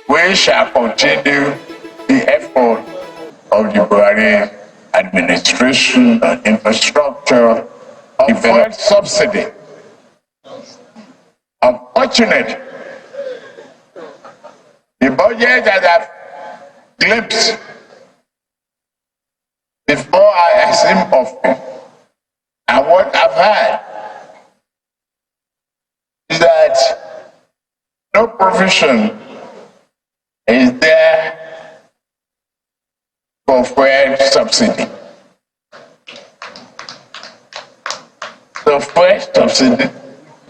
we shall continue the effort of the Buhari administration on infrastructure, of fuel subsidy. Unfortunately, the budget that I've glimpsed before I assumed office, and what I've heard is that no provision is there for fuel subsidy. The fuel subsidy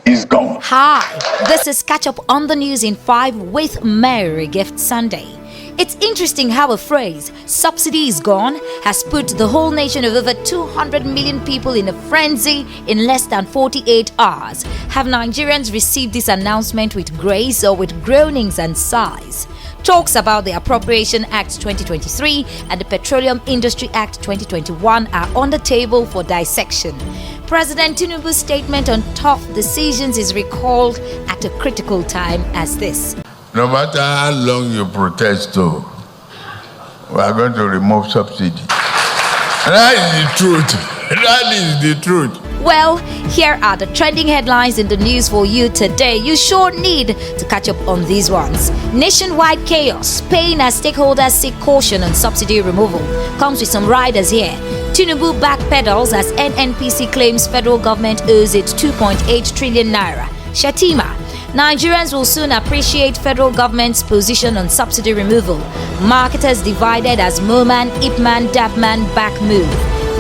is gone. Hi, this is Catch Up on the News in 5 with Merry Gift Sunday. It's interesting how a phrase, subsidy is gone, has put the whole nation of over 200 million people in a frenzy in less than 48 hours. Have Nigerians received this announcement with grace or with groanings and sighs? Talks about the Appropriation Act 2023 and the Petroleum Industry Act 2021 are on the table for dissection. President Tinubu's statement on tough decisions is recalled at a critical time as this. No matter how long you protest, we are going to remove subsidy. That is the truth. That is the truth. Well, here are the trending headlines in the news for you today. You sure need to catch up on these ones. Nationwide chaos. Spain as stakeholders seek caution on subsidy removal. Comes with some riders here. Tinubu backpedals as NNPC claims federal government owes it 2.8 trillion naira. Shatima. Nigerians will soon appreciate federal government's position on subsidy removal. Marketers divided as Moman, Ipman, Dabman back move.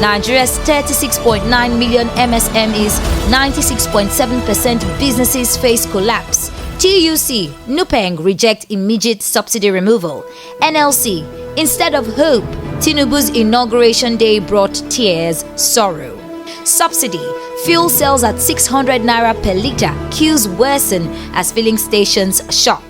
Nigeria's 36.9 million MSMEs, 96.7% businesses face collapse. TUC, Nupeng reject immediate subsidy removal. NLC, instead of hope, Tinubu's inauguration day brought tears, sorrow. Subsidy, fuel sells at 600 naira per litre, queues worsen as filling stations shut.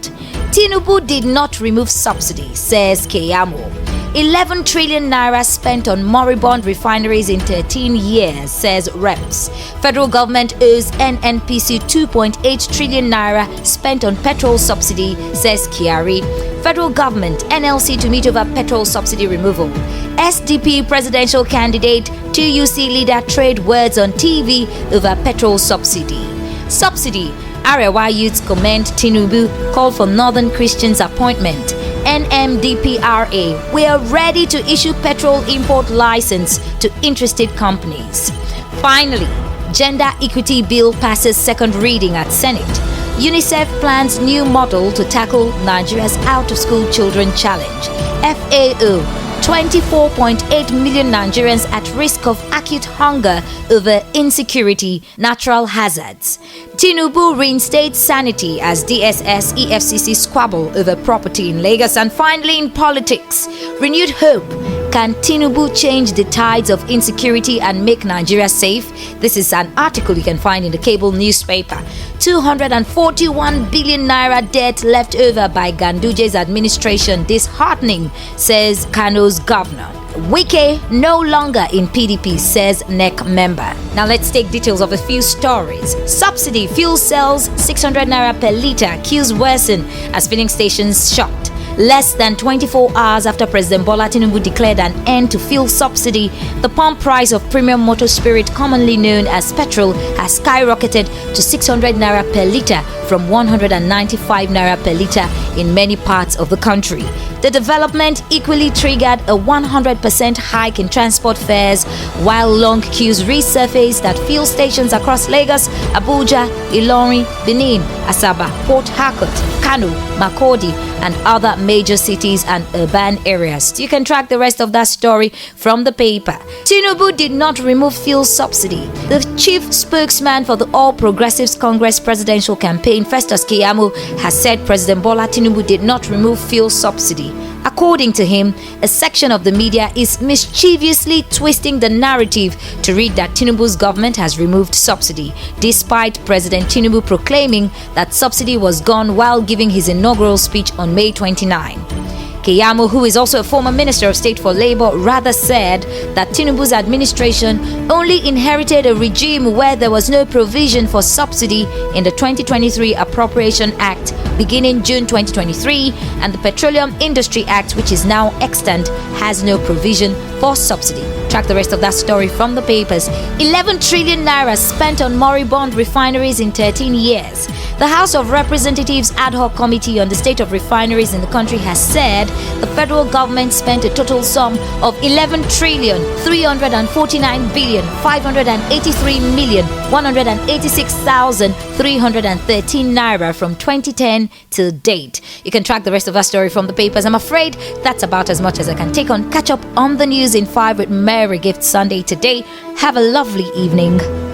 Tinubu did not remove subsidy, says Keyamo. 11 trillion naira spent on moribund refineries in 13 years, says Reps. Federal government owes NNPC 2.8 trillion naira spent on petrol subsidy, says Kiari. Federal government, NLC to meet over petrol subsidy removal. SDP presidential candidate, TUC leader trade words on TV over petrol subsidy. Subsidy, Arewa youths commend Tinubu, call for Northern Christians appointment. NMDPRA, we are ready to issue petrol import license to interested companies. Finally, Gender Equity Bill passes second reading at Senate. UNICEF plans new model to tackle Nigeria's out-of-school children challenge. FAO, 24.8 million Nigerians at risk of acute hunger over insecurity, natural hazards. Tinubu reinstates sanity as DSS EFCC squabble over property in Lagos. And finally, in politics, renewed hope. Can Tinubu change the tides of insecurity and make Nigeria safe? This is an article you can find in the cable newspaper. 241 billion naira debt left over by Ganduje's administration disheartening, says Kano's governor. Wike no longer in PDP, says NEC member. Now let's take details of a few stories. Subsidy, fuel sells 600 naira per litre, queues worsen as filling stations shut. Less than 24 hours after President Bola Tinubu declared an end to fuel subsidy, the pump price of premium motor spirit, commonly known as petrol, has skyrocketed to 600 naira per litre from 195 naira per litre in many parts of the country. The development equally triggered a 100% hike in transport fares, while long queues resurfaced at fuel stations across Lagos, Abuja, Ilorin, Benin, Asaba, Port Harcourt, Kano, Makurdi, and other major cities and urban areas. You can track the rest of that story from the paper. Tinubu did not remove fuel subsidy. The chief spokesman for the All Progressives Congress presidential campaign, Festus Keyamo, has said President Bola Tinubu did not remove fuel subsidy. According to him, a section of the media is mischievously twisting the narrative to read that Tinubu's government has removed subsidy, despite President Tinubu proclaiming that subsidy was gone while giving his inaugural speech on May 29. Keyamo, who is also a former Minister of State for Labour, rather said that Tinubu's administration only inherited a regime where there was no provision for subsidy in the 2023 Appropriation Act beginning June 2023, and the Petroleum Industry Act, which is now extant, has no provision for subsidy. Track the rest of that story from the papers. 11 trillion naira spent on moribund refineries in 13 years. The House of Representatives Ad Hoc Committee on the State of Refineries in the country has said the federal government spent a total sum of 11,349,583,186,313 naira from 2010 to date. You can track the rest of that story from the papers. I'm afraid that's about as much as I can take on. Catch up on the news in 5 with Mary Gift Sunday today. Have a lovely evening.